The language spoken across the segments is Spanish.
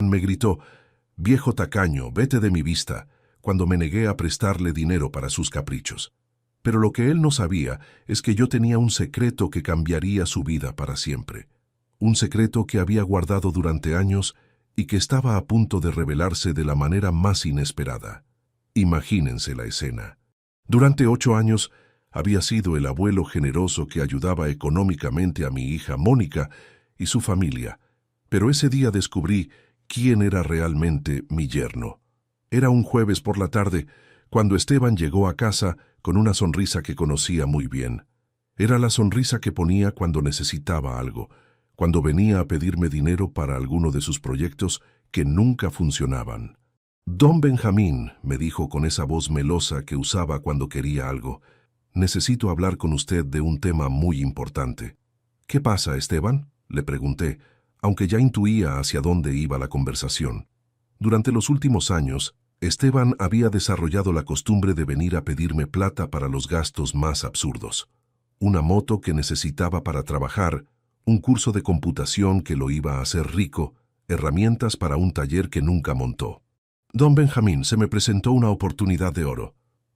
Esteban me gritó: «Viejo tacaño, vete de mi vista», cuando me negué a prestarle dinero para sus caprichos. Pero lo que él no sabía es que yo tenía un secreto que cambiaría su vida para siempre. Un secreto que había guardado durante años y que estaba a punto de revelarse de la manera más inesperada. Imagínense la escena. Durante 8 años había sido el abuelo generoso que ayudaba económicamente a mi hija Mónica y su familia, pero ese día descubrí quién era realmente mi yerno. Era un jueves por la tarde, cuando Esteban llegó a casa con una sonrisa que conocía muy bien. Era la sonrisa que ponía cuando necesitaba algo, cuando venía a pedirme dinero para alguno de sus proyectos que nunca funcionaban. «Don Benjamín», me dijo con esa voz melosa que usaba cuando quería algo, «necesito hablar con usted de un tema muy importante». «¿Qué pasa, Esteban?», le pregunté, aunque ya intuía hacia dónde iba la conversación. Durante los últimos años, Esteban había desarrollado la costumbre de venir a pedirme plata para los gastos más absurdos. Una moto que necesitaba para trabajar, un curso de computación que lo iba a hacer rico, herramientas para un taller que nunca montó. «Don Benjamín, se me presentó una oportunidad de oro.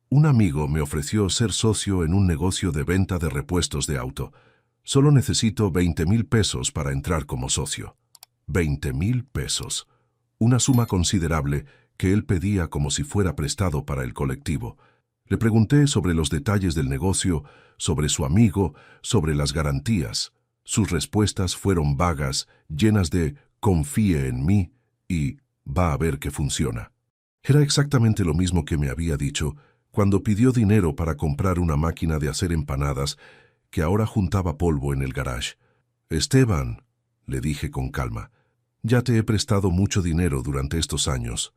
Un amigo me ofreció ser socio en un negocio de venta de repuestos de auto. Solo necesito 20,000 pesos para entrar como socio». 20,000 pesos. Una suma considerable que él pedía como si fuera prestado para el colectivo. Le pregunté sobre los detalles del negocio, sobre su amigo, sobre las garantías. Sus respuestas fueron vagas, llenas de «confíe en mí» y «va a ver que funciona». Era exactamente lo mismo que me había dicho cuando pidió dinero para comprar una máquina de hacer empanadas que ahora juntaba polvo en el garage. «Esteban», le dije con calma, «ya te he prestado mucho dinero durante estos años.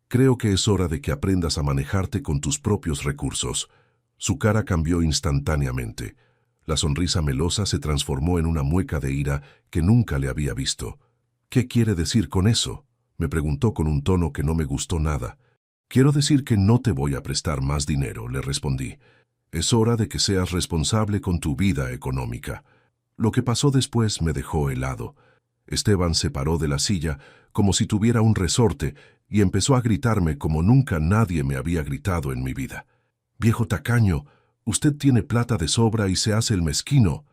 Creo que es hora de que aprendas a manejarte con tus propios recursos». Su cara cambió instantáneamente. La sonrisa melosa se transformó en una mueca de ira que nunca le había visto. «¿Qué quiere decir con eso?», me preguntó con un tono que no me gustó nada. «Quiero decir que no te voy a prestar más dinero», le respondí. «Es hora de que seas responsable con tu vida económica». Lo que pasó después me dejó helado. Esteban se paró de la silla como si tuviera un resorte y empezó a gritarme como nunca nadie me había gritado en mi vida. «Viejo tacaño, usted tiene plata de sobra y se hace el mezquino.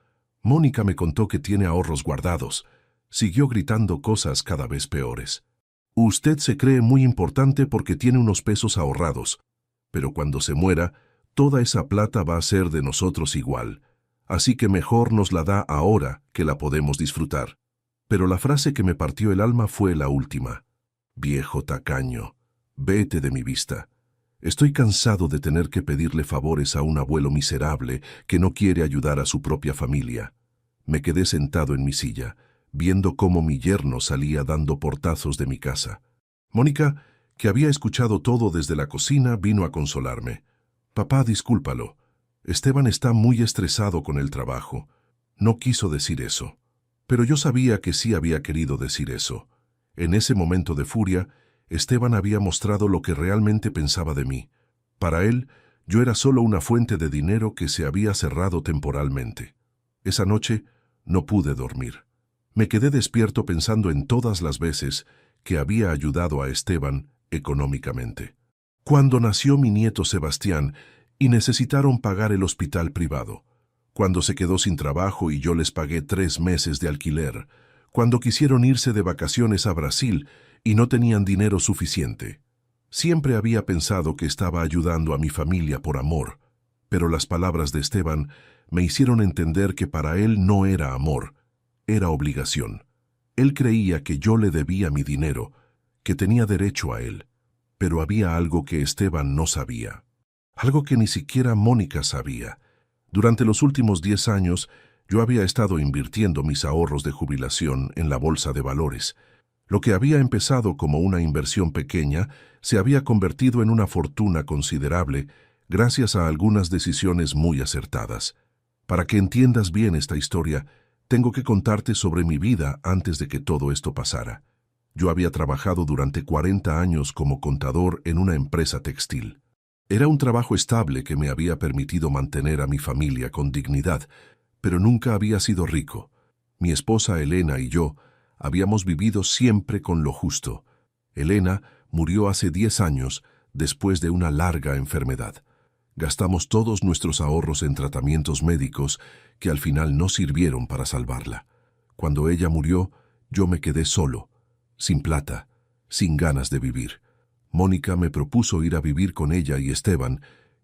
Mónica me contó que tiene ahorros guardados». Siguió gritando cosas cada vez peores. «Usted se cree muy importante porque tiene unos pesos ahorrados, pero cuando se muera, toda esa plata va a ser de nosotros igual. Así que mejor nos la da ahora que la podemos disfrutar». Pero la frase que me partió el alma fue la última. «Viejo tacaño, vete de mi vista. Estoy cansado de tener que pedirle favores a un abuelo miserable que no quiere ayudar a su propia familia». Me quedé sentado en mi silla, viendo cómo mi yerno salía dando portazos de mi casa. Mónica, que había escuchado todo desde la cocina, vino a consolarme. «Papá, discúlpalo. Esteban está muy estresado con el trabajo. No quiso decir eso». Pero yo sabía que sí había querido decir eso. En ese momento de furia, Esteban había mostrado lo que realmente pensaba de mí. Para él, yo era solo una fuente de dinero que se había cerrado temporalmente. Esa noche no pude dormir. Me quedé despierto pensando en todas las veces que había ayudado a Esteban económicamente. Cuando nació mi nieto Sebastián y necesitaron pagar el hospital privado. Cuando se quedó sin trabajo y yo les pagué 3 meses de alquiler. Cuando quisieron irse de vacaciones a Brasil y no tenían dinero suficiente. Siempre había pensado que estaba ayudando a mi familia por amor, pero las palabras de Esteban me hicieron entender que para él no era amor, era obligación. Él creía que yo le debía mi dinero, que tenía derecho a él, pero había algo que Esteban no sabía, algo que ni siquiera Mónica sabía. Durante los últimos 10 años, yo había estado invirtiendo mis ahorros de jubilación en la bolsa de valores. Lo que había empezado como una inversión pequeña se había convertido en una fortuna considerable gracias a algunas decisiones muy acertadas. Para que entiendas bien esta historia, tengo que contarte sobre mi vida antes de que todo esto pasara. Yo había trabajado durante 40 años como contador en una empresa textil. Era un trabajo estable que me había permitido mantener a mi familia con dignidad, pero nunca había sido rico. Mi esposa Elena y yo habíamos vivido siempre con lo justo, Elena murió hace 10 años después de una larga enfermedad. Gastamos todos nuestros ahorros en tratamientos médicos que al final no sirvieron para salvarla. Cuando ella murió, yo me quedé solo, sin plata, sin ganas de vivir. Mónica me propuso ir a vivir con ella y Esteban,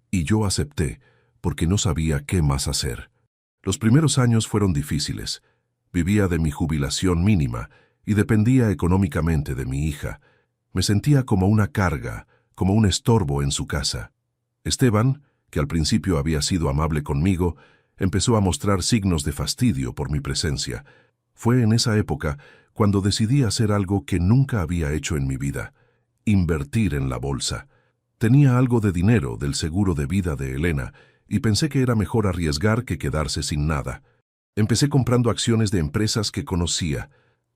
y yo acepté, porque no sabía qué más hacer. Los primeros años fueron difíciles. Vivía de mi jubilación mínima y dependía económicamente de mi hija. Me sentía como una carga, como un estorbo en su casa. Esteban, que al principio había sido amable conmigo, empezó a mostrar signos de fastidio por mi presencia. Fue en esa época cuando decidí hacer algo que nunca había hecho en mi vida: invertir en la bolsa. Tenía algo de dinero del seguro de vida de Elena y pensé que era mejor arriesgar que quedarse sin nada. Empecé comprando acciones de empresas que conocía,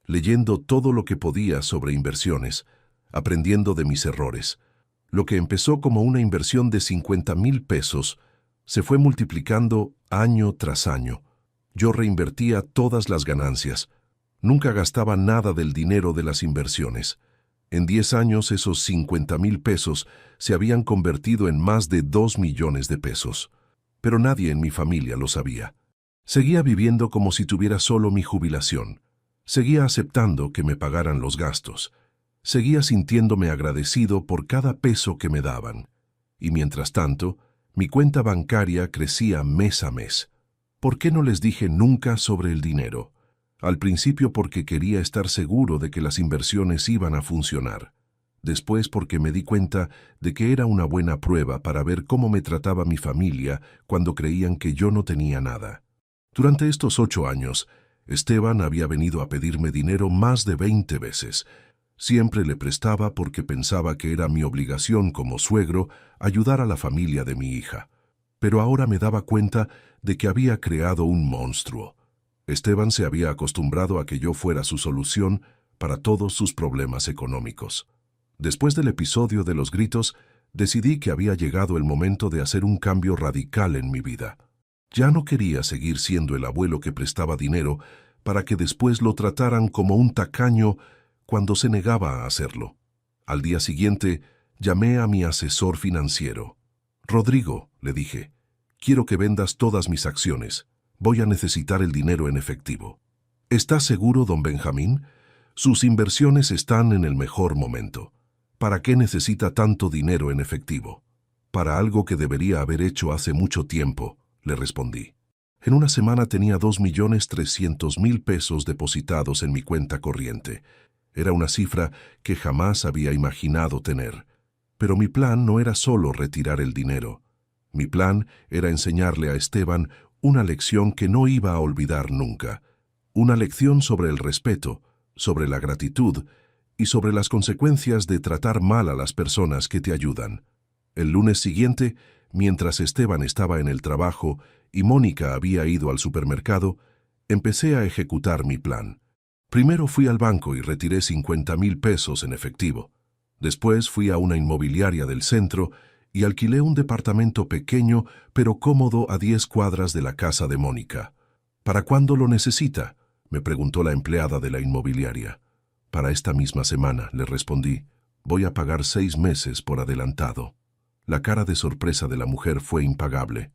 leyendo todo lo que podía sobre inversiones, aprendiendo de mis errores. Lo que empezó como una inversión de 50,000 pesos se fue multiplicando año tras año. Yo reinvertía todas las ganancias. Nunca gastaba nada del dinero de las inversiones. En 10 años esos 50,000 pesos se habían convertido en más de 2 millones de pesos. Pero nadie en mi familia lo sabía. Seguía viviendo como si tuviera solo mi jubilación. Seguía aceptando que me pagaran los gastos. Seguía sintiéndome agradecido por cada peso que me daban. Y mientras tanto, mi cuenta bancaria crecía mes a mes. ¿Por qué no les dije nunca sobre el dinero? Al principio porque quería estar seguro de que las inversiones iban a funcionar. Después porque me di cuenta de que era una buena prueba para ver cómo me trataba mi familia cuando creían que yo no tenía nada. Durante estos 8 años, Esteban había venido a pedirme dinero más de 20 veces. Siempre le prestaba porque pensaba que era mi obligación como suegro ayudar a la familia de mi hija. Pero ahora me daba cuenta de que había creado un monstruo. Esteban se había acostumbrado a que yo fuera su solución para todos sus problemas económicos. Después del episodio de los gritos, decidí que había llegado el momento de hacer un cambio radical en mi vida. Ya no quería seguir siendo el abuelo que prestaba dinero para que después lo trataran como un tacaño cuando se negaba a hacerlo. Al día siguiente, llamé a mi asesor financiero. «Rodrigo», le dije, «quiero que vendas todas mis acciones. Voy a necesitar el dinero en efectivo». «¿Está seguro, don Benjamín? Sus inversiones están en el mejor momento. ¿Para qué necesita tanto dinero en efectivo?» «Para algo que debería haber hecho hace mucho tiempo», le respondí. En una semana tenía 2,300,000 pesos depositados en mi cuenta corriente. Era una cifra que jamás había imaginado tener. Pero mi plan no era solo retirar el dinero. Mi plan era enseñarle a Esteban una lección que no iba a olvidar nunca. Una lección sobre el respeto, sobre la gratitud y sobre las consecuencias de tratar mal a las personas que te ayudan. El lunes siguiente, mientras Esteban estaba en el trabajo y Mónica había ido al supermercado, empecé a ejecutar mi plan. Primero fui al banco y retiré 50,000 pesos en efectivo. Después fui a una inmobiliaria del centro y alquilé un departamento pequeño pero cómodo a 10 cuadras de la casa de Mónica. «¿Para cuándo lo necesita?», me preguntó la empleada de la inmobiliaria. «Para esta misma semana», le respondí. «Voy a pagar 6 meses por adelantado». La cara de sorpresa de la mujer fue impagable.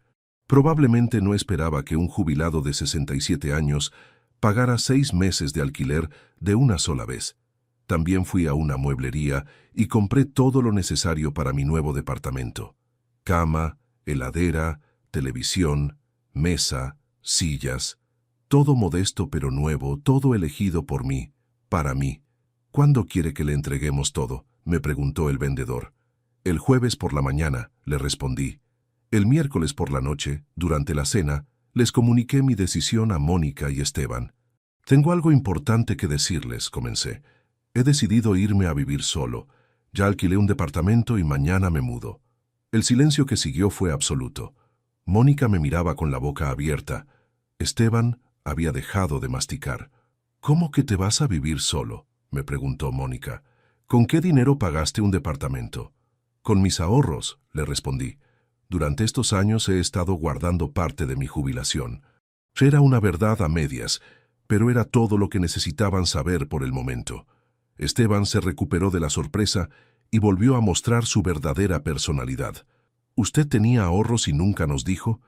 Probablemente no esperaba que un jubilado de 67 años pagara 6 meses de alquiler de una sola vez. También fui a una mueblería y compré todo lo necesario para mi nuevo departamento: cama, heladera, televisión, mesa, sillas. Todo modesto pero nuevo, todo elegido por mí, para mí. «¿Cuándo quiere que le entreguemos todo?», me preguntó el vendedor. «El jueves por la mañana», le respondí. El miércoles por la noche, durante la cena, les comuniqué mi decisión a Mónica y Esteban. «Tengo algo importante que decirles», comencé. «He decidido irme a vivir solo. Ya alquilé un departamento y mañana me mudo». El silencio que siguió fue absoluto. Mónica me miraba con la boca abierta. Esteban había dejado de masticar. «¿Cómo que te vas a vivir solo?», me preguntó Mónica. «¿Con qué dinero pagaste un departamento?». «Con mis ahorros», le respondí. «Durante estos años he estado guardando parte de mi jubilación». Era una verdad a medias, pero era todo lo que necesitaban saber por el momento. Esteban se recuperó de la sorpresa y volvió a mostrar su verdadera personalidad. «¿Usted tenía ahorros y nunca nos dijo?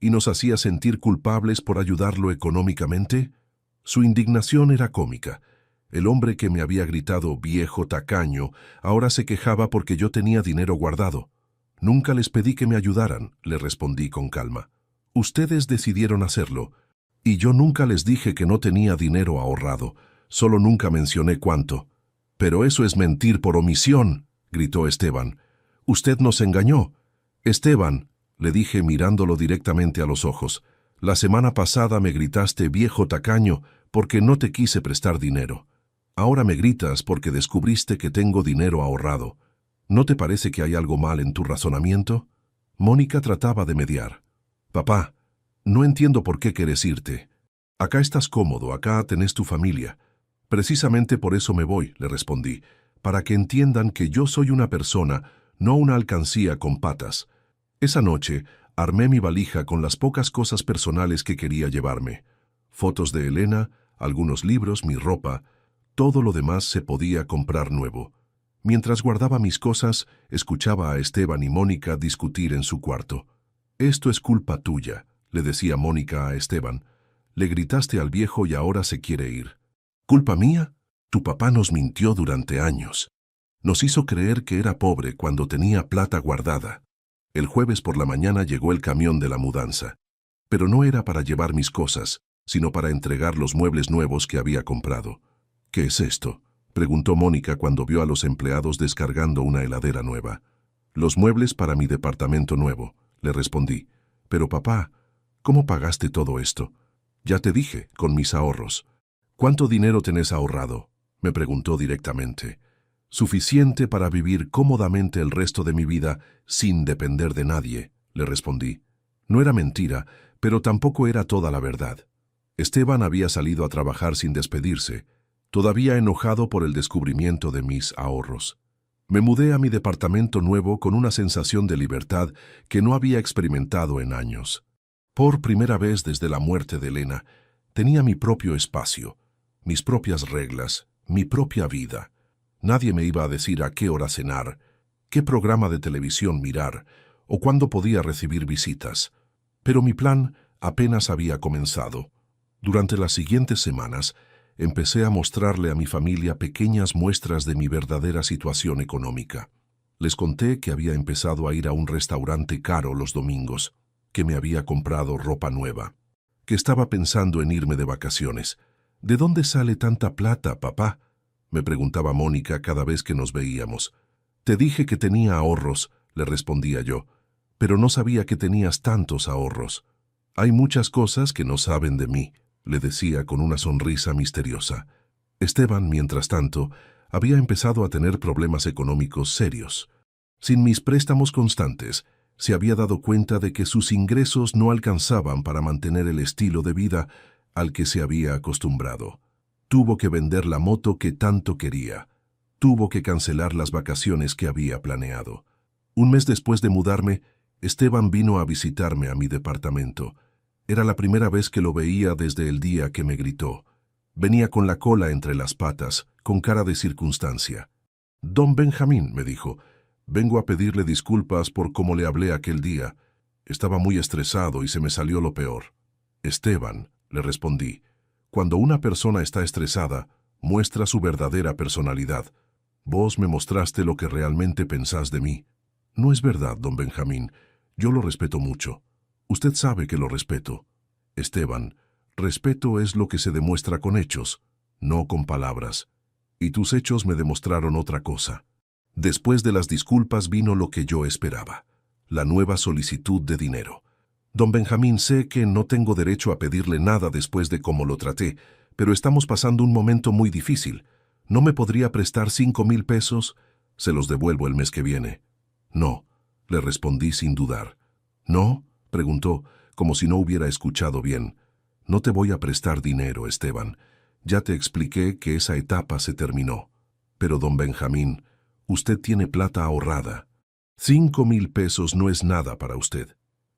¿Y nos hacía sentir culpables por ayudarlo económicamente?» Su indignación era cómica. El hombre que me había gritado «viejo tacaño» ahora se quejaba porque yo tenía dinero guardado. «Nunca les pedí que me ayudaran», le respondí con calma. «Ustedes decidieron hacerlo, y yo nunca les dije que no tenía dinero ahorrado, solo nunca mencioné cuánto». «Pero eso es mentir por omisión», gritó Esteban. «Usted nos engañó». «Esteban», le dije mirándolo directamente a los ojos, «la semana pasada me gritaste viejo tacaño porque no te quise prestar dinero. Ahora me gritas porque descubriste que tengo dinero ahorrado. ¿No te parece que hay algo mal en tu razonamiento?» Mónica trataba de mediar. «Papá, no entiendo por qué quieres irte. Acá estás cómodo, acá tenés tu familia». «Precisamente por eso me voy», le respondí, «para que entiendan que yo soy una persona, no una alcancía con patas». Esa noche armé mi valija con las pocas cosas personales que quería llevarme. Fotos de Elena, algunos libros, mi ropa. Todo lo demás se podía comprar nuevo. Mientras guardaba mis cosas, escuchaba a Esteban y Mónica discutir en su cuarto. «Esto es culpa tuya», le decía Mónica a Esteban. «Le gritaste al viejo y ahora se quiere ir». «¿Culpa mía? Tu papá nos mintió durante años. Nos hizo creer que era pobre cuando tenía plata guardada». El jueves por la mañana llegó el camión de la mudanza. Pero no era para llevar mis cosas, sino para entregar los muebles nuevos que había comprado. «¿Qué es esto?», preguntó Mónica cuando vio a los empleados descargando una heladera nueva. «Los muebles para mi departamento nuevo», le respondí. «Pero papá, ¿cómo pagaste todo esto?» «Ya te dije, con mis ahorros». «¿Cuánto dinero tenés ahorrado?», me preguntó directamente. «Suficiente para vivir cómodamente el resto de mi vida sin depender de nadie», le respondí. No era mentira, pero tampoco era toda la verdad. Esteban había salido a trabajar sin despedirse, todavía enojado por el descubrimiento de mis ahorros. Me mudé a mi departamento nuevo con una sensación de libertad que no había experimentado en años. Por primera vez desde la muerte de Elena, tenía mi propio espacio, mis propias reglas, mi propia vida. Nadie me iba a decir a qué hora cenar, qué programa de televisión mirar o cuándo podía recibir visitas. Pero mi plan apenas había comenzado. Durante las siguientes semanas, empecé a mostrarle a mi familia pequeñas muestras de mi verdadera situación económica. Les conté que había empezado a ir a un restaurante caro los domingos, que me había comprado ropa nueva, que estaba pensando en irme de vacaciones. «¿De dónde sale tanta plata, papá?», me preguntaba Mónica cada vez que nos veíamos. «Te dije que tenía ahorros», le respondía yo, «pero no sabía que tenías tantos ahorros». «Hay muchas cosas que no saben de mí», le decía con una sonrisa misteriosa. Esteban, mientras tanto, había empezado a tener problemas económicos serios. Sin mis préstamos constantes, se había dado cuenta de que sus ingresos no alcanzaban para mantener el estilo de vida al que se había acostumbrado. Tuvo que vender la moto que tanto quería. Tuvo que cancelar las vacaciones que había planeado. Un mes después de mudarme, Esteban vino a visitarme a mi departamento. Era la primera vez que lo veía desde el día que me gritó. Venía con la cola entre las patas, con cara de circunstancia. «Don Benjamín», me dijo, «vengo a pedirle disculpas por cómo le hablé aquel día. Estaba muy estresado y se me salió lo peor». «Esteban», le respondí, «cuando una persona está estresada, muestra su verdadera personalidad. Vos me mostraste lo que realmente pensás de mí». «No es verdad, don Benjamín. Yo lo respeto mucho. Usted sabe que lo respeto». «Esteban, respeto es lo que se demuestra con hechos, no con palabras. Y tus hechos me demostraron otra cosa». Después de las disculpas vino lo que yo esperaba, la nueva solicitud de dinero. «Don Benjamín, sé que no tengo derecho a pedirle nada después de cómo lo traté, pero estamos pasando un momento muy difícil. ¿No me podría prestar 5,000 pesos? Se los devuelvo el mes que viene». «No», le respondí sin dudar. «¿No?», preguntó, como si no hubiera escuchado bien. «No te voy a prestar dinero, Esteban. Ya te expliqué que esa etapa se terminó. Pero, don Benjamín, usted tiene plata ahorrada. 5,000 pesos no es nada para usted».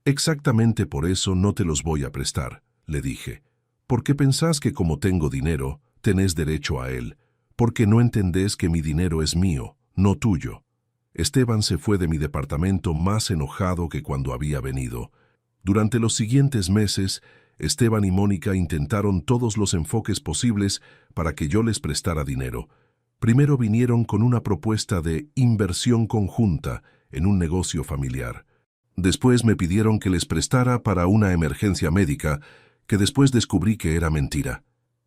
«Exactamente por eso no te los voy a prestar», le dije. «¿Por qué pensás que como tengo dinero, tenés derecho a él? Porque no entendés que mi dinero es mío, no tuyo. Esteban se fue de mi departamento más enojado que cuando había venido. Durante los siguientes meses, Esteban y Mónica intentaron todos los enfoques posibles para que yo les prestara dinero. Primero vinieron con una propuesta de inversión conjunta en un negocio familiar. Después me pidieron que les prestara para una emergencia médica, que después descubrí que era mentira.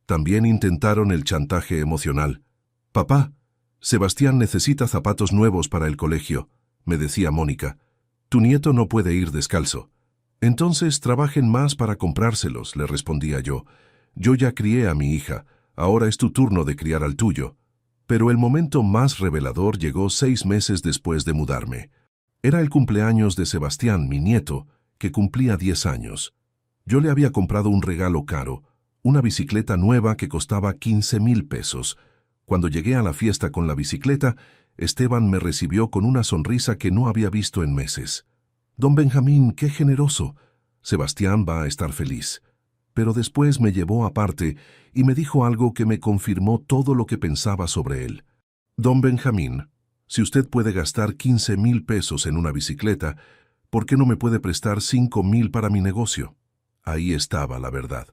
También intentaron el chantaje emocional. «Papá, Sebastián necesita zapatos nuevos para el colegio», me decía Mónica. «Tu nieto no puede ir descalzo». «Entonces trabajen más para comprárselos», le respondía yo. «Yo ya crié a mi hija, ahora es tu turno de criar al tuyo». Pero el momento más revelador llegó 6 meses después de mudarme. Era el cumpleaños de Sebastián, mi nieto, que cumplía 10 años. Yo le había comprado un regalo caro, una bicicleta nueva que costaba 15,000 pesos. Cuando llegué a la fiesta con la bicicleta, Esteban me recibió con una sonrisa que no había visto en meses. «Don Benjamín, qué generoso. Sebastián va a estar feliz». Pero después me llevó aparte y me dijo algo que me confirmó todo lo que pensaba sobre él. «Don Benjamín, si usted puede gastar 15,000 pesos en una bicicleta, ¿por qué no me puede prestar 5,000 para mi negocio?» Ahí estaba la verdad.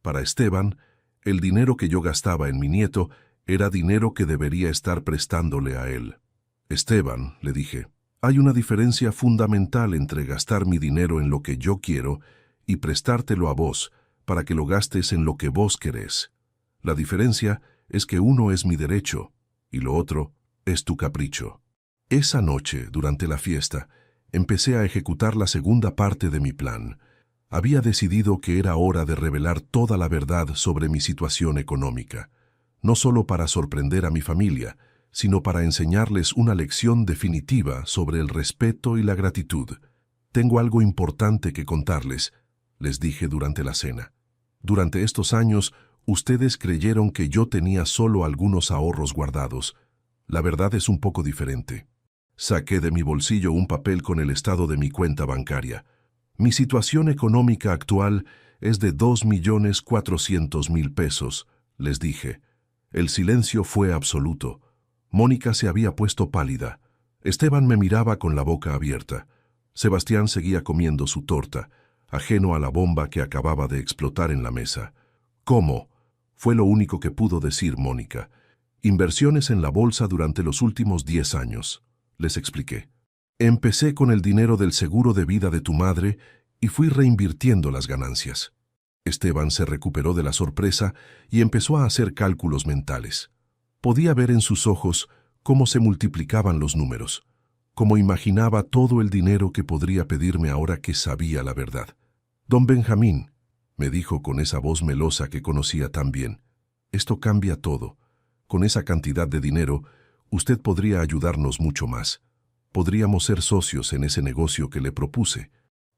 Para Esteban, el dinero que yo gastaba en mi nieto era dinero que debería estar prestándole a él. «Esteban», le dije, «hay una diferencia fundamental entre gastar mi dinero en lo que yo quiero y prestártelo a vos para que lo gastes en lo que vos querés. La diferencia es que uno es mi derecho y lo otro es tu capricho». Esa noche, durante la fiesta, empecé a ejecutar la segunda parte de mi plan. Había decidido que era hora de revelar toda la verdad sobre mi situación económica, no solo para sorprender a mi familia, sino para enseñarles una lección definitiva sobre el respeto y la gratitud. «Tengo algo importante que contarles», les dije durante la cena. «Durante estos años, ustedes creyeron que yo tenía solo algunos ahorros guardados. La verdad es un poco diferente. Saqué de mi bolsillo un papel con el estado de mi cuenta bancaria. Mi situación económica actual es de 2,400,000 pesos», les dije. El silencio fue absoluto. Mónica se había puesto pálida. Esteban me miraba con la boca abierta. Sebastián seguía comiendo su torta, ajeno a la bomba que acababa de explotar en la mesa. «¿Cómo?», fue lo único que pudo decir Mónica. «Inversiones en la bolsa durante los últimos 10 años», les expliqué. «Empecé con el dinero del seguro de vida de tu madre y fui reinvirtiendo las ganancias». Esteban se recuperó de la sorpresa y empezó a hacer cálculos mentales. Podía ver en sus ojos cómo se multiplicaban los números, cómo imaginaba todo el dinero que podría pedirme ahora que sabía la verdad. «Don Benjamín», me dijo con esa voz melosa que conocía tan bien, «esto cambia todo. Con esa cantidad de dinero, usted podría ayudarnos mucho más. Podríamos ser socios en ese negocio que le propuse».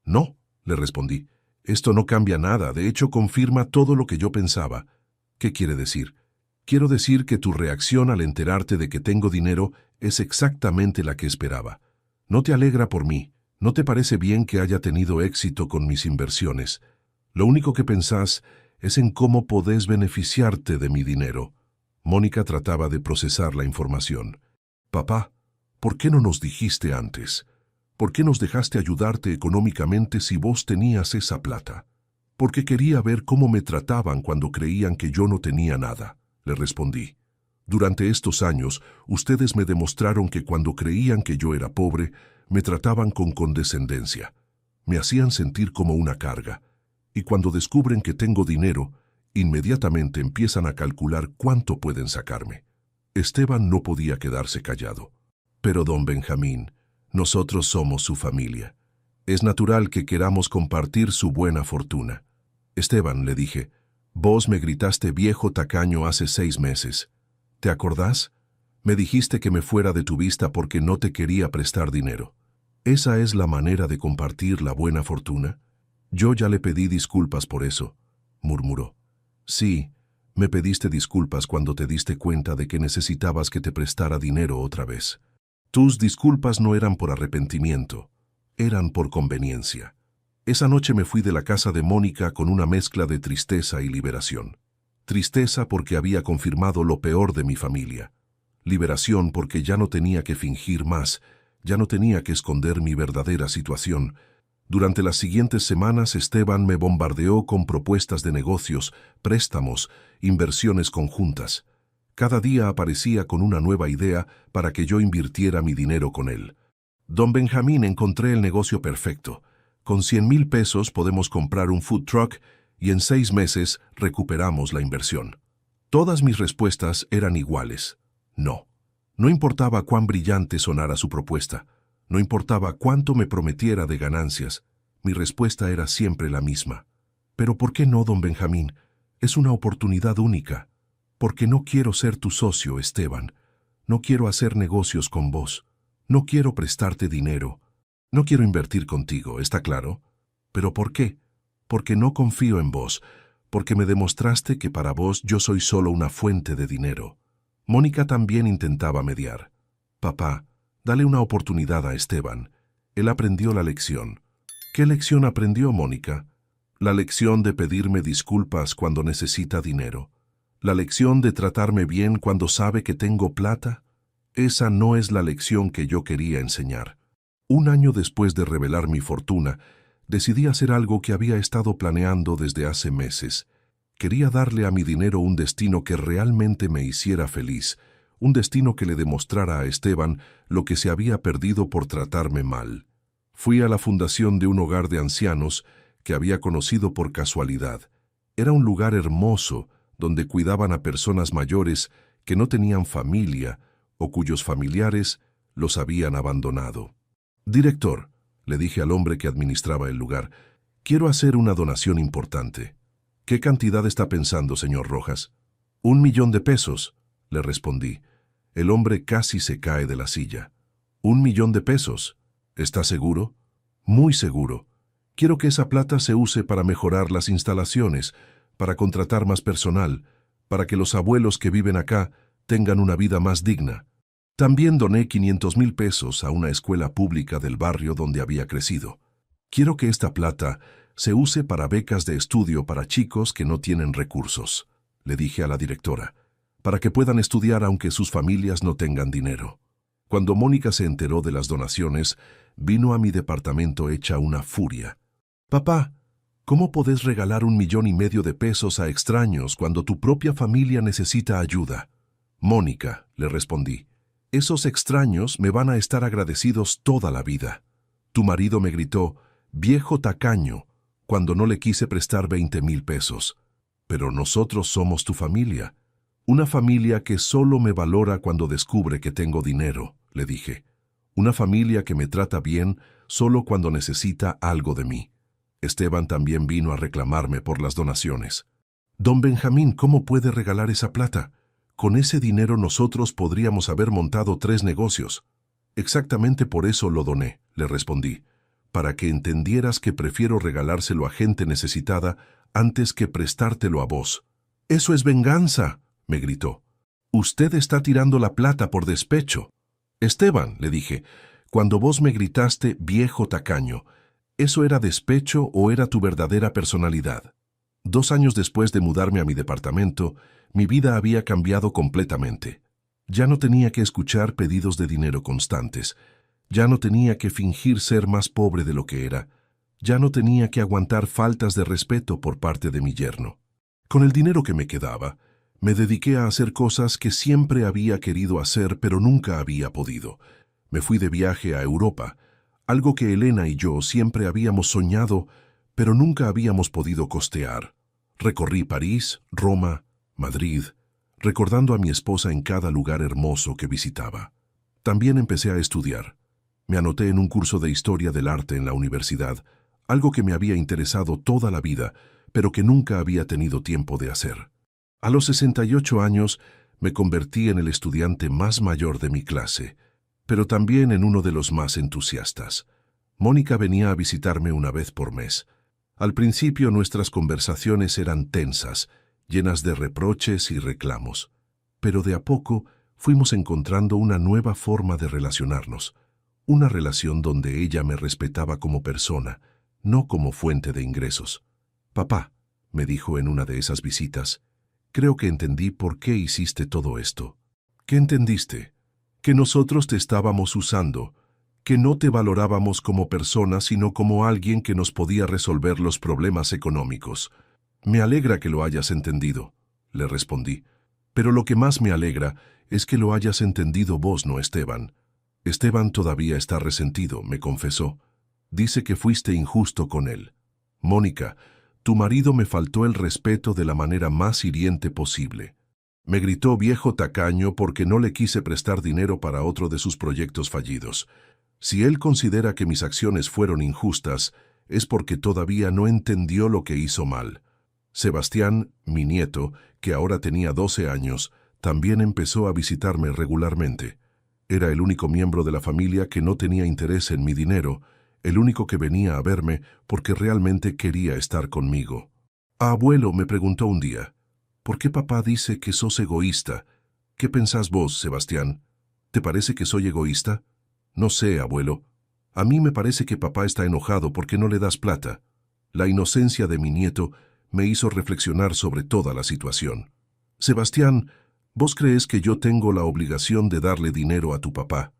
«No», le respondí, «esto no cambia nada, de hecho confirma todo lo que yo pensaba». «¿Qué quiere decir?» «Quiero decir que tu reacción al enterarte de que tengo dinero es exactamente la que esperaba. No te alegra por mí, no te parece bien que haya tenido éxito con mis inversiones. Lo único que pensás es en cómo podés beneficiarte de mi dinero». Mónica trataba de procesar la información. «Papá, ¿por qué no nos dijiste antes? ¿Por qué nos dejaste ayudarte económicamente si vos tenías esa plata?» «Porque quería ver cómo me trataban cuando creían que yo no tenía nada», le respondí. «Durante estos años, ustedes me demostraron que cuando creían que yo era pobre, me trataban con condescendencia. Me hacían sentir como una carga. Y cuando descubren que tengo dinero, inmediatamente empiezan a calcular cuánto pueden sacarme». Esteban no podía quedarse callado. «Pero don Benjamín, nosotros somos su familia. Es natural que queramos compartir su buena fortuna». «Esteban», le dije, «vos me gritaste viejo tacaño hace 6 meses. ¿Te acordás? Me dijiste que me fuera de tu vista porque no te quería prestar dinero. ¿Esa es la manera de compartir la buena fortuna?». «Yo ya le pedí disculpas por eso», murmuró. «Sí, me pediste disculpas cuando te diste cuenta de que necesitabas que te prestara dinero otra vez. Tus disculpas no eran por arrepentimiento, eran por conveniencia». Esa noche me fui de la casa de Mónica con una mezcla de tristeza y liberación. Tristeza porque había confirmado lo peor de mi familia. Liberación porque ya no tenía que fingir más, ya no tenía que esconder mi verdadera situación. Durante las siguientes semanas, Esteban me bombardeó con propuestas de negocios, préstamos, inversiones conjuntas. Cada día aparecía con una nueva idea para que yo invirtiera mi dinero con él. Don Benjamín, encontré el negocio perfecto. Con 100,000 pesos podemos comprar un food truck y en 6 meses recuperamos la inversión. Todas mis respuestas eran iguales. No. No importaba cuán brillante sonara su propuesta. No importaba cuánto me prometiera de ganancias. Mi respuesta era siempre la misma. «¿Pero por qué no, don Benjamín? Es una oportunidad única. Porque no quiero ser tu socio, Esteban. No quiero hacer negocios con vos. No quiero prestarte dinero. No quiero invertir contigo, ¿está claro? ¿Pero por qué? Porque no confío en vos. Porque me demostraste que para vos yo soy solo una fuente de dinero». Mónica también intentaba mediar. «Papá, dale una oportunidad a Esteban. Él aprendió la lección». «¿Qué lección aprendió, Mónica?» «La lección de pedirme disculpas cuando necesita dinero. La lección de tratarme bien cuando sabe que tengo plata». Esa no es la lección que yo quería enseñar. Un año después de revelar mi fortuna, decidí hacer algo que había estado planeando desde hace meses. Quería darle a mi dinero un destino que realmente me hiciera feliz, un destino que le demostrara a Esteban lo que se había perdido por tratarme mal. Fui a la fundación de un hogar de ancianos que había conocido por casualidad. Era un lugar hermoso donde cuidaban a personas mayores que no tenían familia o cuyos familiares los habían abandonado. «Director», le dije al hombre que administraba el lugar, «quiero hacer una donación importante». «¿Qué cantidad está pensando, señor Rojas?» «1 millón de pesos», le respondí. El hombre casi se cae de la silla. «¿1 millón de pesos? ¿Está seguro?» «Muy seguro. Quiero que esa plata se use para mejorar las instalaciones, para contratar más personal, para que los abuelos que viven acá tengan una vida más digna». También doné 500,000 pesos a una escuela pública del barrio donde había crecido. «Quiero que esta plata se use para becas de estudio para chicos que no tienen recursos», le dije a la directora, «para que puedan estudiar aunque sus familias no tengan dinero». Cuando Mónica se enteró de las donaciones, vino a mi departamento hecha una furia. «Papá, ¿cómo podés regalar 1,5 millones de pesos a extraños cuando tu propia familia necesita ayuda?» «Mónica», le respondí, «esos extraños me van a estar agradecidos toda la vida». Tu marido me gritó, «viejo tacaño», cuando no le quise prestar 20,000 pesos. Pero nosotros somos tu familia. Una familia que solo me valora cuando descubre que tengo dinero, le dije. Una familia que me trata bien solo cuando necesita algo de mí. Esteban también vino a reclamarme por las donaciones. «Don Benjamín, ¿cómo puede regalar esa plata? Con ese dinero nosotros podríamos haber montado 3 negocios». «Exactamente por eso lo doné», le respondí. «Para que entendieras que prefiero regalárselo a gente necesitada antes que prestártelo a vos». «Eso es venganza», me gritó. «Usted está tirando la plata por despecho». «Esteban», le dije, «cuando vos me gritaste viejo tacaño, ¿eso era despecho o era tu verdadera personalidad?» 2 años después de mudarme a mi departamento, mi vida había cambiado completamente. Ya no tenía que escuchar pedidos de dinero constantes. Ya no tenía que fingir ser más pobre de lo que era. Ya no tenía que aguantar faltas de respeto por parte de mi yerno. Con el dinero que me quedaba, me dediqué a hacer cosas que siempre había querido hacer pero nunca había podido. Me fui de viaje a Europa, algo que Elena y yo siempre habíamos soñado, pero nunca habíamos podido costear. Recorrí París, Roma, Madrid, recordando a mi esposa en cada lugar hermoso que visitaba. También empecé a estudiar. Me anoté en un curso de Historia del Arte en la universidad, algo que me había interesado toda la vida, pero que nunca había tenido tiempo de hacer. A los 68 años me convertí en el estudiante más mayor de mi clase, pero también en uno de los más entusiastas. Mónica venía a visitarme una vez por mes. Al principio nuestras conversaciones eran tensas, llenas de reproches y reclamos, pero de a poco fuimos encontrando una nueva forma de relacionarnos, una relación donde ella me respetaba como persona, no como fuente de ingresos. «Papá», me dijo en una de esas visitas, Creo que entendí por qué hiciste todo esto. ¿Qué entendiste? Que nosotros te estábamos usando, que no te valorábamos como persona, sino como alguien que nos podía resolver los problemas económicos. Me alegra que lo hayas entendido, le respondí. Pero lo que más me alegra es que lo hayas entendido vos, no Esteban. Esteban todavía está resentido, me confesó. Dice que fuiste injusto con él. Mónica, tu marido me faltó el respeto de la manera más hiriente posible. Me gritó viejo tacaño porque no le quise prestar dinero para otro de sus proyectos fallidos. Si él considera que mis acciones fueron injustas, es porque todavía no entendió lo que hizo mal. Sebastián, mi nieto, que ahora tenía 12 años, también empezó a visitarme regularmente. Era el único miembro de la familia que no tenía interés en mi dinero, el único que venía a verme porque realmente quería estar conmigo. Abuelo me preguntó un día, ¿por qué papá dice que sos egoísta? ¿Qué pensás vos, Sebastián? ¿Te parece que soy egoísta? No sé, abuelo. A mí me parece que papá está enojado porque no le das plata. La inocencia de mi nieto me hizo reflexionar sobre toda la situación. Sebastián, ¿vos crees que yo tengo la obligación de darle dinero a tu papá?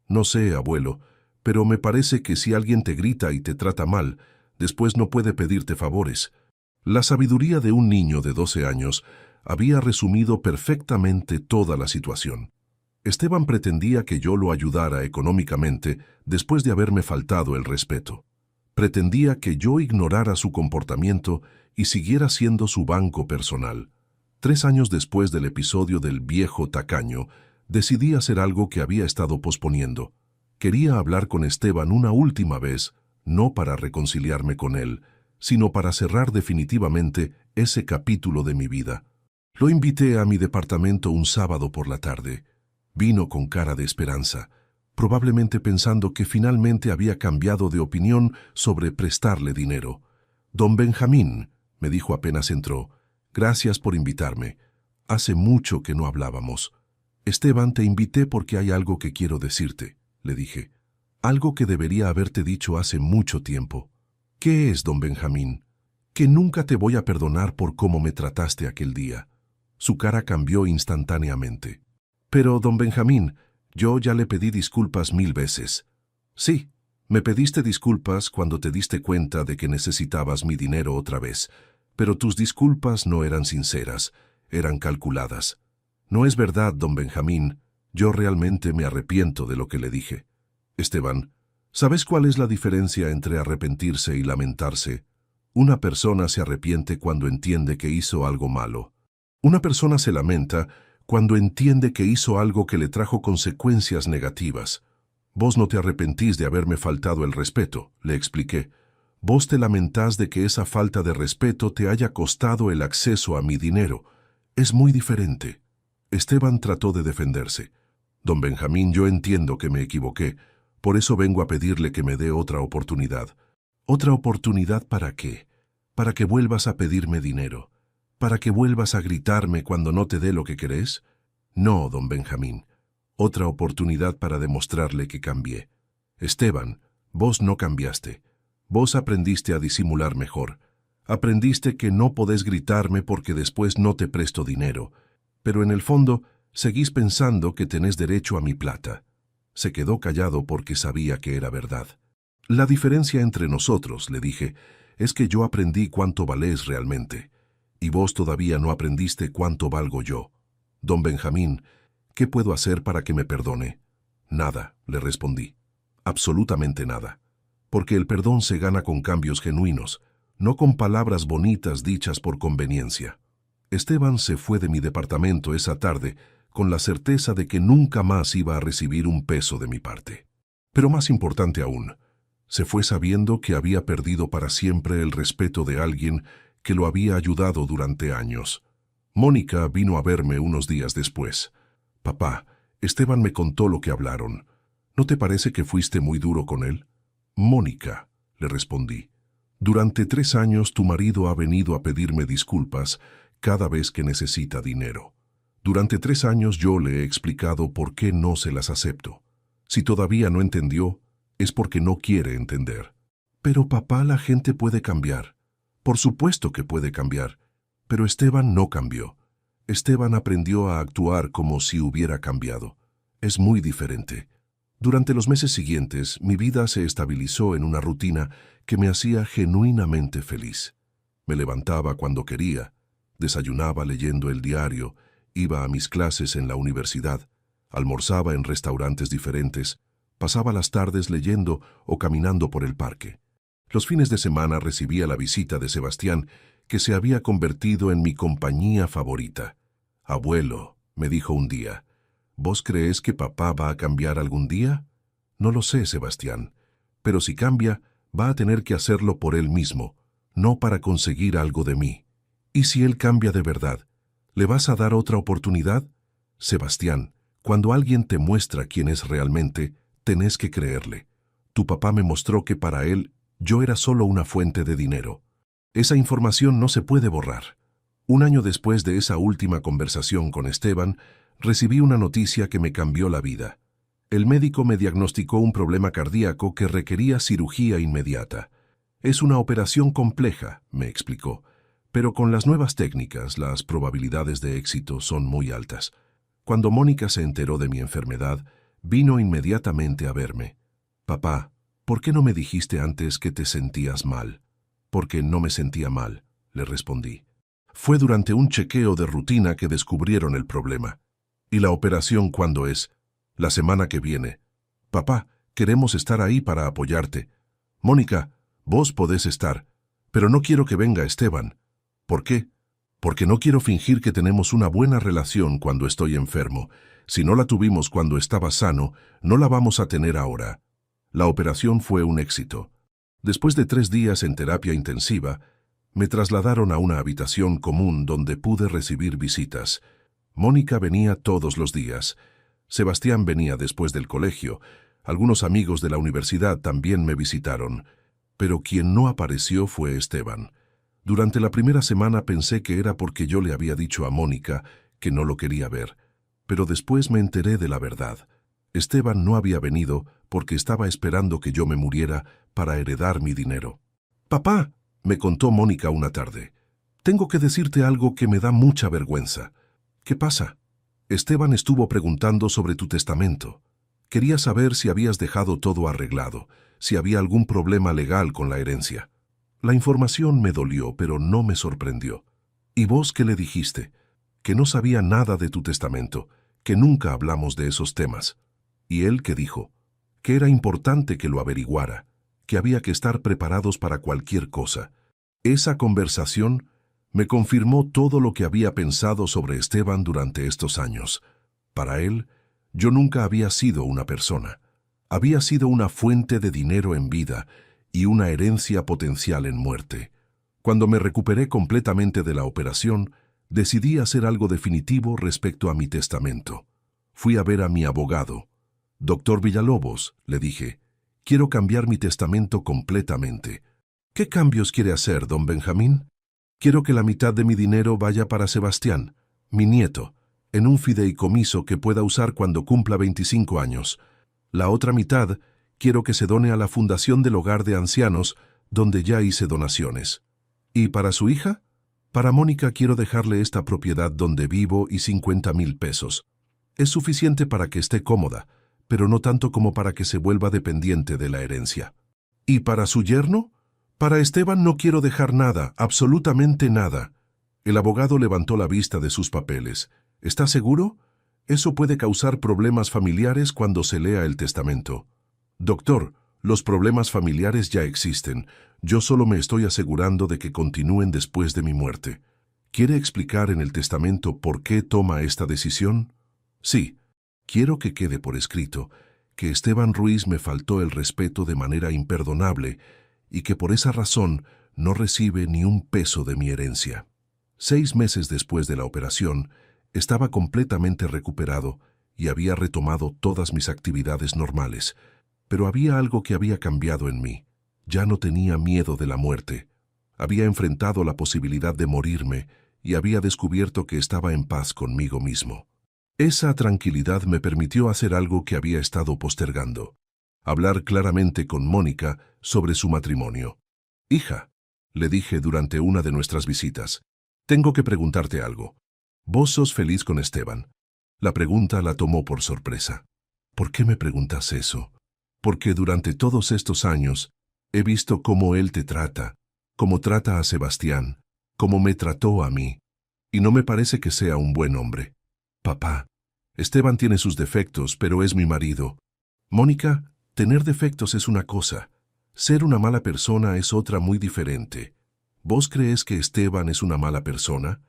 No sé, abuelo, pero me parece que si alguien te grita y te trata mal, después no puede pedirte favores. La sabiduría de un niño de 12 años había resumido perfectamente toda la situación. Esteban pretendía que yo lo ayudara económicamente después de haberme faltado el respeto. Pretendía que yo ignorara su comportamiento y siguiera siendo su banco personal. 3 años después del episodio del viejo tacaño, decidí hacer algo que había estado posponiendo. Quería hablar con Esteban una última vez, no para reconciliarme con él, sino para cerrar definitivamente ese capítulo de mi vida. Lo invité a mi departamento un sábado por la tarde. Vino con cara de esperanza, probablemente pensando que finalmente había cambiado de opinión sobre prestarle dinero. Don Benjamín, me dijo apenas entró, gracias por invitarme. Hace mucho que no hablábamos. Esteban, te invité porque hay algo que quiero decirte, le dije. Algo que debería haberte dicho hace mucho tiempo. ¿Qué es, don Benjamín? Que nunca te voy a perdonar por cómo me trataste aquel día. Su cara cambió instantáneamente. Pero, don Benjamín, yo ya le pedí disculpas 1000 veces. Sí, me pediste disculpas cuando te diste cuenta de que necesitabas mi dinero otra vez, pero tus disculpas no eran sinceras, eran calculadas. No es verdad, don Benjamín, yo realmente me arrepiento de lo que le dije. Esteban, ¿sabes cuál es la diferencia entre arrepentirse y lamentarse? Una persona se arrepiente cuando entiende que hizo algo malo. Una persona se lamenta cuando entiende que hizo algo que le trajo consecuencias negativas. Vos no te arrepentís de haberme faltado el respeto, le expliqué. Vos te lamentás de que esa falta de respeto te haya costado el acceso a mi dinero. Es muy diferente. Esteban trató de defenderse. Don Benjamín, yo entiendo que me equivoqué. Por eso vengo a pedirle que me dé otra oportunidad. ¿Otra oportunidad para qué? Para que vuelvas a pedirme dinero. ¿Para que vuelvas a gritarme cuando no te dé lo que querés? No, don Benjamín. Otra oportunidad para demostrarle que cambié. Esteban, vos no cambiaste. Vos aprendiste a disimular mejor. Aprendiste que no podés gritarme porque después no te presto dinero. Pero en el fondo, seguís pensando que tenés derecho a mi plata. Se quedó callado porque sabía que era verdad. La diferencia entre nosotros, le dije, es que yo aprendí cuánto valés realmente. Y vos todavía no aprendiste cuánto valgo yo. Don Benjamín, ¿qué puedo hacer para que me perdone? Nada, le respondí. Absolutamente nada. Porque el perdón se gana con cambios genuinos, no con palabras bonitas dichas por conveniencia. Esteban se fue de mi departamento esa tarde con la certeza de que nunca más iba a recibir un peso de mi parte. Pero más importante aún, se fue sabiendo que había perdido para siempre el respeto de alguien que lo había ayudado durante años. Mónica vino a verme unos días después. Papá, Esteban me contó lo que hablaron. ¿No te parece que fuiste muy duro con él? Mónica, le respondí. Durante 3 años tu marido ha venido a pedirme disculpas cada vez que necesita dinero. Durante 3 años yo le he explicado por qué no se las acepto. Si todavía no entendió, es porque no quiere entender. Pero papá, la gente puede cambiar. Por supuesto que puede cambiar, pero Esteban no cambió. Esteban aprendió a actuar como si hubiera cambiado. Es muy diferente. Durante los meses siguientes, mi vida se estabilizó en una rutina que me hacía genuinamente feliz. Me levantaba cuando quería, desayunaba leyendo el diario, iba a mis clases en la universidad, almorzaba en restaurantes diferentes, pasaba las tardes leyendo o caminando por el parque. Los fines de semana recibía la visita de Sebastián, que se había convertido en mi compañía favorita. «Abuelo», me dijo un día, «¿vos crees que papá va a cambiar algún día?» «No lo sé, Sebastián, pero si cambia, va a tener que hacerlo por él mismo, no para conseguir algo de mí. ¿Y si él cambia de verdad? ¿Le vas a dar otra oportunidad?» «Sebastián, cuando alguien te muestra quién es realmente, tenés que creerle. Tu papá me mostró que para él yo era solo una fuente de dinero. Esa información no se puede borrar». Un año después de esa última conversación con Esteban, recibí una noticia que me cambió la vida. El médico me diagnosticó un problema cardíaco que requería cirugía inmediata. «Es una operación compleja», me explicó, «pero con las nuevas técnicas las probabilidades de éxito son muy altas». Cuando Mónica se enteró de mi enfermedad, vino inmediatamente a verme. «Papá, ¿por qué no me dijiste antes que te sentías mal?» «Porque no me sentía mal», le respondí. «Fue durante un chequeo de rutina que descubrieron el problema». «¿Y la operación cuándo es?» «La semana que viene». «Papá, queremos estar ahí para apoyarte». «Mónica, vos podés estar, pero no quiero que venga Esteban». «¿Por qué?» «Porque no quiero fingir que tenemos una buena relación cuando estoy enfermo. Si no la tuvimos cuando estaba sano, no la vamos a tener ahora». La operación fue un éxito. Después de 3 días en terapia intensiva, me trasladaron a una habitación común donde pude recibir visitas. Mónica venía todos los días. Sebastián venía después del colegio. Algunos amigos de la universidad también me visitaron. Pero quien no apareció fue Esteban. Durante la primera semana pensé que era porque yo le había dicho a Mónica que no lo quería ver. Pero después me enteré de la verdad. Esteban no había venido porque estaba esperando que yo me muriera para heredar mi dinero. «Papá», me contó Mónica una tarde, «tengo que decirte algo que me da mucha vergüenza». «¿Qué pasa?» «Esteban estuvo preguntando sobre tu testamento. Quería saber si habías dejado todo arreglado, si había algún problema legal con la herencia». La información me dolió, pero no me sorprendió. «¿Y vos qué le dijiste?» «Que no sabía nada de tu testamento, que nunca hablamos de esos temas». «¿Y él qué dijo?» «Que era importante que lo averiguara, que había que estar preparados para cualquier cosa». Esa conversación me confirmó todo lo que había pensado sobre Esteban durante estos años. Para él, yo nunca había sido una persona. Había sido una fuente de dinero en vida y una herencia potencial en muerte. Cuando me recuperé completamente de la operación, decidí hacer algo definitivo respecto a mi testamento. Fui a ver a mi abogado. «Doctor Villalobos», le dije, «quiero cambiar mi testamento completamente». «¿Qué cambios quiere hacer, don Benjamín?» «Quiero que la mitad de mi dinero vaya para Sebastián, mi nieto, en un fideicomiso que pueda usar cuando cumpla 25 años. La otra mitad quiero que se done a la Fundación del Hogar de Ancianos, donde ya hice donaciones». «¿Y para su hija?» «Para Mónica quiero dejarle esta propiedad donde vivo y 50,000 pesos. Es suficiente para que esté cómoda, pero no tanto como para que se vuelva dependiente de la herencia». «¿Y para su yerno?» «Para Esteban no quiero dejar nada, absolutamente nada». El abogado levantó la vista de sus papeles. «¿Está seguro? Eso puede causar problemas familiares cuando se lea el testamento». «Doctor, los problemas familiares ya existen. Yo solo me estoy asegurando de que continúen después de mi muerte». «¿Quiere explicar en el testamento por qué toma esta decisión?» «Sí. Quiero que quede por escrito que Esteban Ruiz me faltó el respeto de manera imperdonable y que por esa razón no recibe ni un peso de mi herencia». 6 meses después de la operación, estaba completamente recuperado y había retomado todas mis actividades normales, pero había algo que había cambiado en mí. Ya no tenía miedo de la muerte. Había enfrentado la posibilidad de morirme y había descubierto que estaba en paz conmigo mismo. Esa tranquilidad me permitió hacer algo que había estado postergando: hablar claramente con Mónica sobre su matrimonio. «Hija», le dije durante una de nuestras visitas, «tengo que preguntarte algo. Vos sos feliz con Esteban. La pregunta la tomó por sorpresa. ¿Por qué me preguntas eso? Porque durante todos estos años he visto cómo él te trata, cómo trata a Sebastián, cómo me trató a mí, y no me parece que sea un buen hombre. Papá, Esteban tiene sus defectos, pero es mi marido. Mónica, tener defectos es una cosa, ser una mala persona es otra muy diferente. ¿Vos crees que Esteban es una mala persona?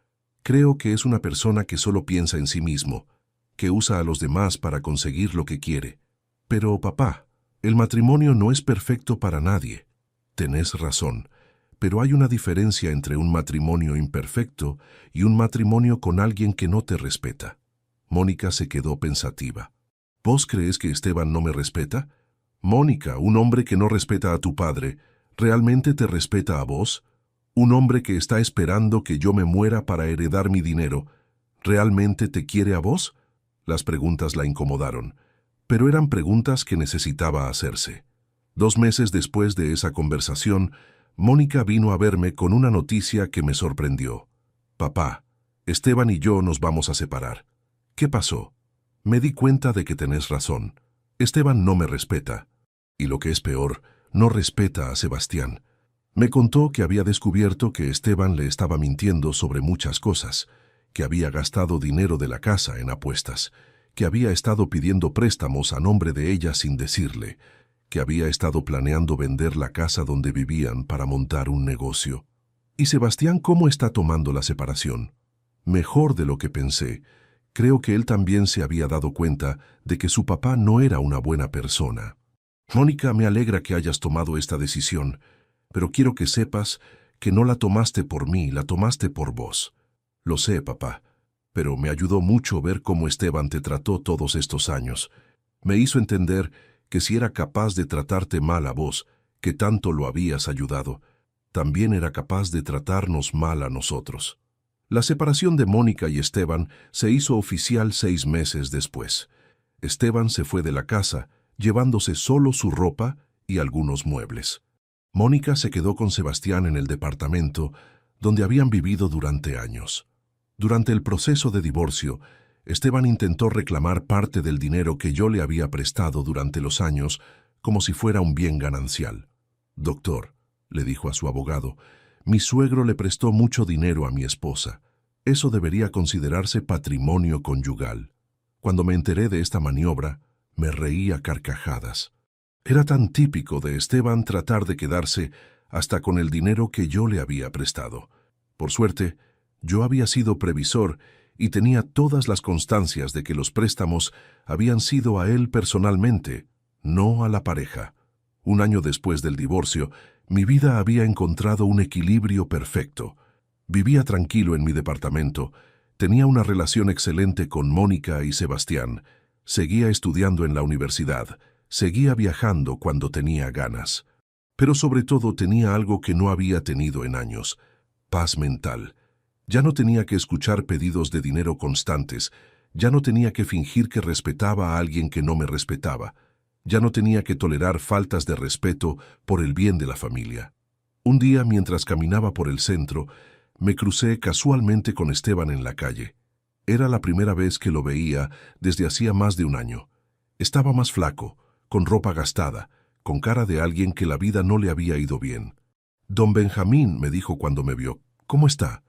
Creo que es una persona que solo piensa en sí mismo, que usa a los demás para conseguir lo que quiere. Pero, papá, el matrimonio no es perfecto para nadie. Tenés razón, pero hay una diferencia entre un matrimonio imperfecto y un matrimonio con alguien que no te respeta. Mónica se quedó pensativa. ¿Vos crees que Esteban no me respeta? Mónica, un hombre que no respeta a tu padre, ¿realmente te respeta a vos? Un hombre que está esperando que yo me muera para heredar mi dinero, ¿realmente te quiere a vos? Las preguntas la incomodaron, pero eran preguntas que necesitaba hacerse. 2 meses después de esa conversación, Mónica vino a verme con una noticia que me sorprendió. Papá, Esteban y yo nos vamos a separar. ¿Qué pasó? Me di cuenta de que tenés razón. Esteban no me respeta. Y lo que es peor, no respeta a Sebastián. Me contó que había descubierto que Esteban le estaba mintiendo sobre muchas cosas, que había gastado dinero de la casa en apuestas, que había estado pidiendo préstamos a nombre de ella sin decirle, que había estado planeando vender la casa donde vivían para montar un negocio. ¿Y Sebastián cómo está tomando la separación? Mejor de lo que pensé. Creo que él también se había dado cuenta de que su papá no era una buena persona. Mónica, me alegra que hayas tomado esta decisión, pero quiero que sepas que no la tomaste por mí, la tomaste por vos. Lo sé, papá, pero me ayudó mucho ver cómo Esteban te trató todos estos años. Me hizo entender que si era capaz de tratarte mal a vos, que tanto lo habías ayudado, también era capaz de tratarnos mal a nosotros. La separación de Mónica y Esteban se hizo oficial 6 meses después. Esteban se fue de la casa, llevándose solo su ropa y algunos muebles. Mónica se quedó con Sebastián en el departamento donde habían vivido durante años. Durante el proceso de divorcio, Esteban intentó reclamar parte del dinero que yo le había prestado durante los años como si fuera un bien ganancial. Doctor, le dijo a su abogado, mi suegro le prestó mucho dinero a mi esposa. Eso debería considerarse patrimonio conyugal. Cuando me enteré de esta maniobra, me reí a carcajadas. Era tan típico de Esteban tratar de quedarse hasta con el dinero que yo le había prestado. Por suerte, yo había sido previsor y tenía todas las constancias de que los préstamos habían sido a él personalmente, no a la pareja. 1 año después del divorcio, mi vida había encontrado un equilibrio perfecto. Vivía tranquilo en mi departamento, tenía una relación excelente con Mónica y Sebastián, seguía estudiando en la universidad, seguía viajando cuando tenía ganas. Pero sobre todo tenía algo que no había tenido en años: paz mental. Ya no tenía que escuchar pedidos de dinero constantes, ya no tenía que fingir que respetaba a alguien que no me respetaba, ya no tenía que tolerar faltas de respeto por el bien de la familia. Un día, mientras caminaba por el centro, me crucé casualmente con Esteban en la calle. Era la primera vez que lo veía desde hacía más de 1 año. Estaba más flaco, con ropa gastada, con cara de alguien que la vida no le había ido bien. Don Benjamín, me dijo cuando me vio, ¿cómo está?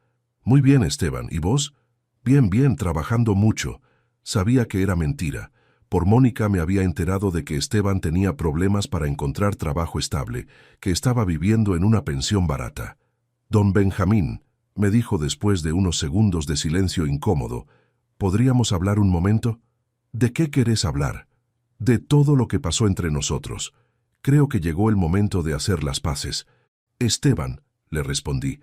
Muy bien, Esteban. ¿Y vos? Bien, bien, trabajando mucho. Sabía que era mentira. Por Mónica me había enterado de que Esteban tenía problemas para encontrar trabajo estable, que estaba viviendo en una pensión barata. Don Benjamín, me dijo después de unos segundos de silencio incómodo, ¿podríamos hablar un momento? ¿De qué querés hablar? De todo lo que pasó entre nosotros. Creo que llegó el momento de hacer las paces. Esteban, le respondí,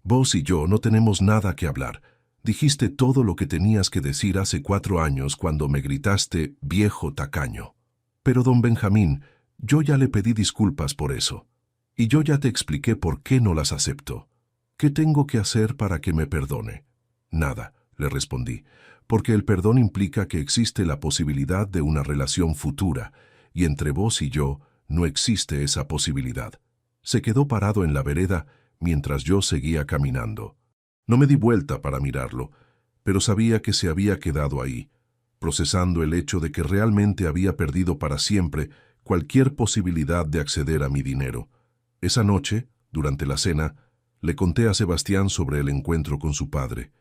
vos y yo no tenemos nada que hablar. Dijiste todo lo que tenías que decir hace 4 años cuando me gritaste viejo tacaño. Pero don Benjamín, yo ya le pedí disculpas por eso. Y yo ya te expliqué por qué no las acepto. ¿Qué tengo que hacer para que me perdone? Nada, le respondí, porque el perdón implica que existe la posibilidad de una relación futura, y entre vos y yo no existe esa posibilidad. Se quedó parado en la vereda mientras yo seguía caminando. No me di vuelta para mirarlo, pero sabía que se había quedado ahí, procesando el hecho de que realmente había perdido para siempre cualquier posibilidad de acceder a mi dinero. Esa noche, durante la cena, le conté a Sebastián sobre el encuentro con su padre.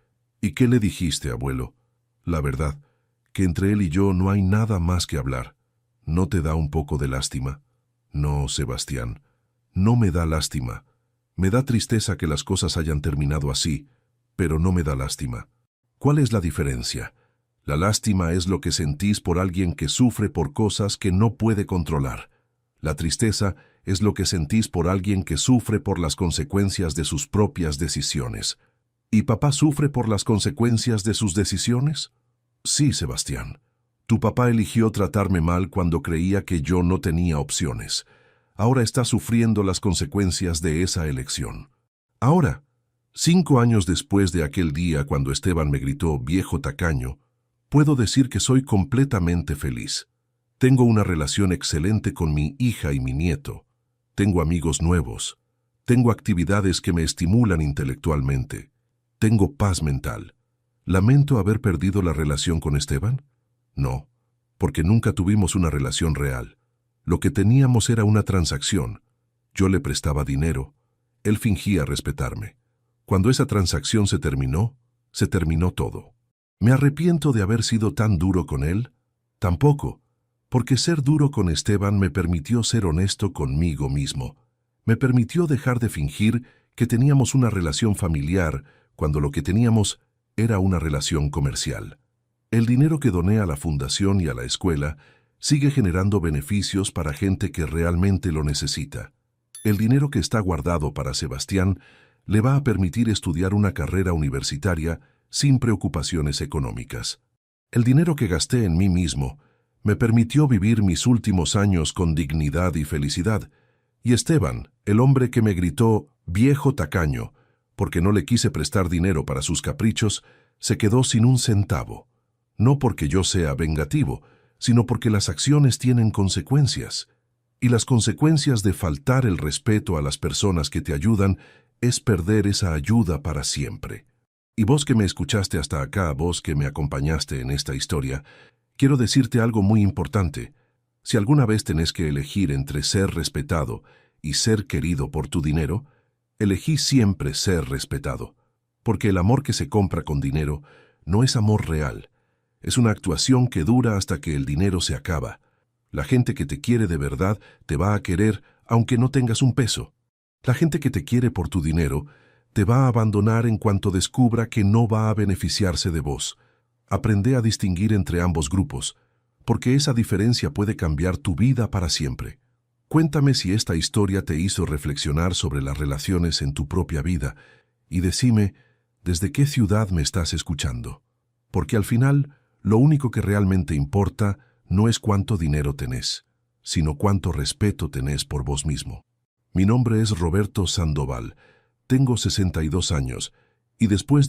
¿Y qué le dijiste, abuelo? La verdad, que entre él y yo no hay nada más que hablar. ¿No te da un poco de lástima? No, Sebastián, no me da lástima. Me da tristeza que las cosas hayan terminado así, pero no me da lástima. ¿Cuál es la diferencia? La lástima es lo que sentís por alguien que sufre por cosas que no puede controlar. La tristeza es lo que sentís por alguien que sufre por las consecuencias de sus propias decisiones. ¿Y papá sufre por las consecuencias de sus decisiones? Sí, Sebastián. Tu papá eligió tratarme mal cuando creía que yo no tenía opciones. Ahora está sufriendo las consecuencias de esa elección. Ahora, 5 años después de aquel día cuando Esteban me gritó viejo tacaño, puedo decir que soy completamente feliz. Tengo una relación excelente con mi hija y mi nieto. Tengo amigos nuevos. Tengo actividades que me estimulan intelectualmente. Tengo paz mental. ¿Lamento haber perdido la relación con Esteban? No, porque nunca tuvimos una relación real. Lo que teníamos era una transacción. Yo le prestaba dinero. Él fingía respetarme. Cuando esa transacción se terminó todo. ¿Me arrepiento de haber sido tan duro con él? Tampoco, porque ser duro con Esteban me permitió ser honesto conmigo mismo. Me permitió dejar de fingir que teníamos una relación familiar cuando lo que teníamos era una relación comercial. El dinero que doné a la fundación y a la escuela sigue generando beneficios para gente que realmente lo necesita. El dinero que está guardado para Sebastián le va a permitir estudiar una carrera universitaria sin preocupaciones económicas. El dinero que gasté en mí mismo me permitió vivir mis últimos años con dignidad y felicidad. Y Esteban, el hombre que me gritó viejo tacaño, porque no le quise prestar dinero para sus caprichos, se quedó sin un centavo. No porque yo sea vengativo, sino porque las acciones tienen consecuencias. Y las consecuencias de faltar el respeto a las personas que te ayudan es perder esa ayuda para siempre. Y vos que me escuchaste hasta acá, vos que me acompañaste en esta historia, quiero decirte algo muy importante. Si alguna vez tenés que elegir entre ser respetado y ser querido por tu dinero, elegí siempre ser respetado. Porque el amor que se compra con dinero no es amor real. Es una actuación que dura hasta que el dinero se acaba. La gente que te quiere de verdad te va a querer aunque no tengas un peso. La gente que te quiere por tu dinero te va a abandonar en cuanto descubra que no va a beneficiarse de vos. Aprende a distinguir entre ambos grupos, porque esa diferencia puede cambiar tu vida para siempre. Cuéntame si esta historia te hizo reflexionar sobre las relaciones en tu propia vida y decime desde qué ciudad me estás escuchando. Porque al final, lo único que realmente importa no es cuánto dinero tenés, sino cuánto respeto tenés por vos mismo. Mi nombre es Roberto Sandoval, tengo 62 años y después